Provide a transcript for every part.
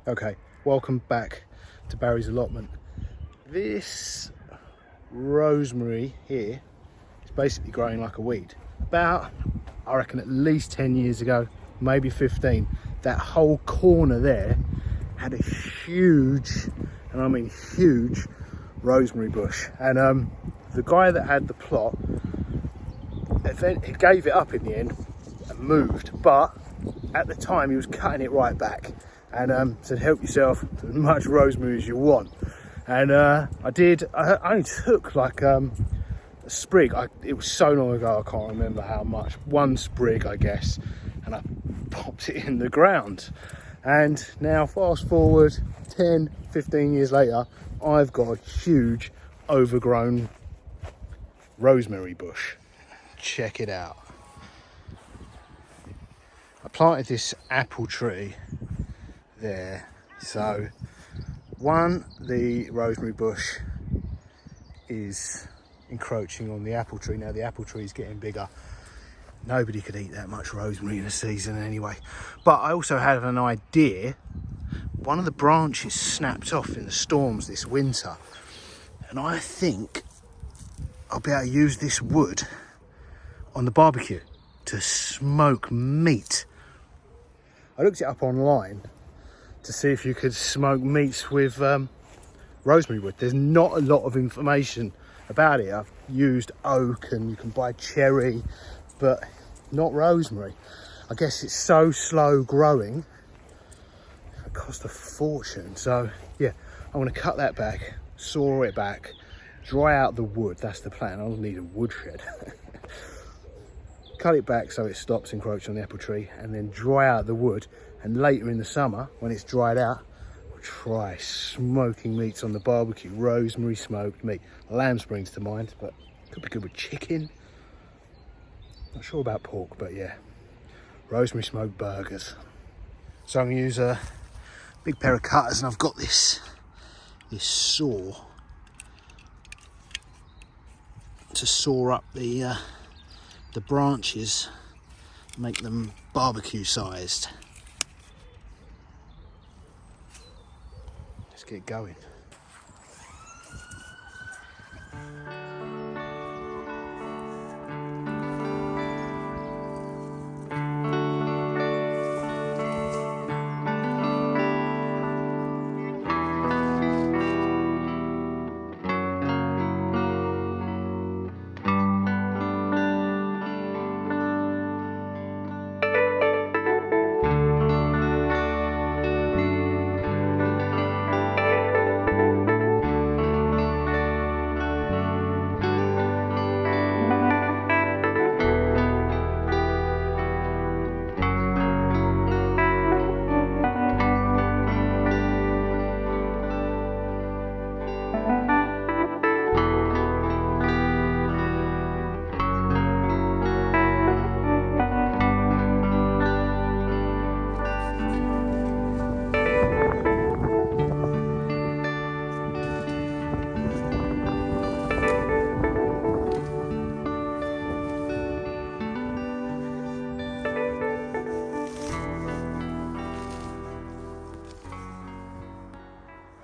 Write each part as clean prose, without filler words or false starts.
Okay, welcome back to Barry's allotment. This rosemary here is basically growing like a weed. About, I reckon, at least 10 years ago, maybe 15, that whole corner there had a huge, and I mean huge, rosemary bush. And the guy that had the plot, he gave it up in the end and moved, but at the time he was cutting it right back and said help yourself to as much rosemary as you want. And I only took like a sprig. It was so long ago I can't remember how much, one sprig I guess, and I popped it in the ground. And now fast forward 10-15 years later, I've got a huge overgrown rosemary bush. Check it out. I planted this apple tree there, so the rosemary bush is encroaching on the apple tree. Now the apple tree is getting bigger. Nobody could eat that much rosemary in a season anyway. But I also had an idea. One of the branches snapped off in the storms this winter, and I think I'll be able to use this wood on the barbecue to smoke meat. I looked it up online to see if you could smoke meats with rosemary wood. There's not a lot of information about it. I've used oak and you can buy cherry, but not rosemary. I guess it's so slow growing, it costs a fortune. So yeah, I'm gonna cut that back, saw it back, dry out the wood. That's the plan. I'll need a wood shed. Cut it back so it stops encroaching on the apple tree, and then dry out the wood. And later in the summer, when it's dried out, we'll try smoking meats on the barbecue. Rosemary smoked meat. Lamb springs to mind, but could be good with chicken. Not sure about pork, but yeah. Rosemary smoked burgers. So I'm gonna use a big pair of cutters, and I've got this saw to saw up the branches, make them barbecue sized. Let's get going.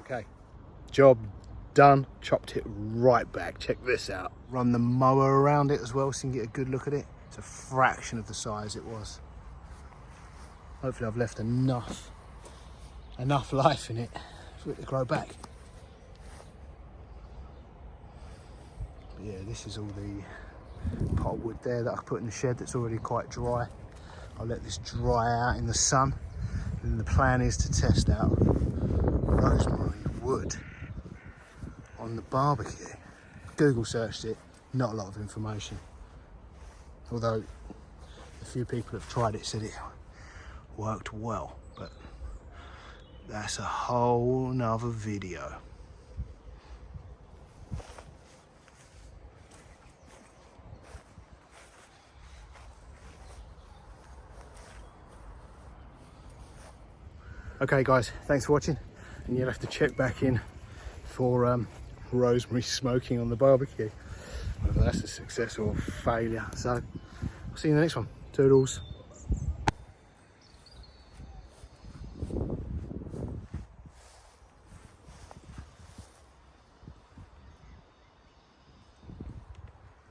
Okay, job done. Chopped it right back. Check this out. Run the mower around it as well so you can get a good look at it. It's a fraction of the size it was. Hopefully I've left enough life in it for it to grow back. But yeah, this is all the pot of wood there that I put in the shed that's already quite dry. I'll let this dry out in the sun, and then the plan is to test out rosemary wood on the barbecue. Google searched it, not a lot of information. Although a few people have tried it, said it worked well, but that's a whole nother video. Okay guys, thanks for watching, and you'll have to check back in for rosemary smoking on the barbecue, whether that's a success or failure. So I'll see you in the next one. Toodles.